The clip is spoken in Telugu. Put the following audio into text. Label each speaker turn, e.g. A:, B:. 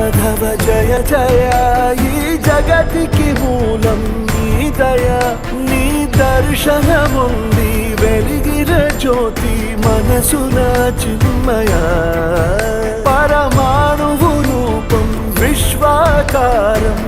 A: మాధవ జయ జయ ఈ జగతికి మూలం నీ దయ నీ దర్శనముంది వెలిగిన జ్యోతి మనసున చిన్మయ పరమాణువు రూపం విశ్వాకారం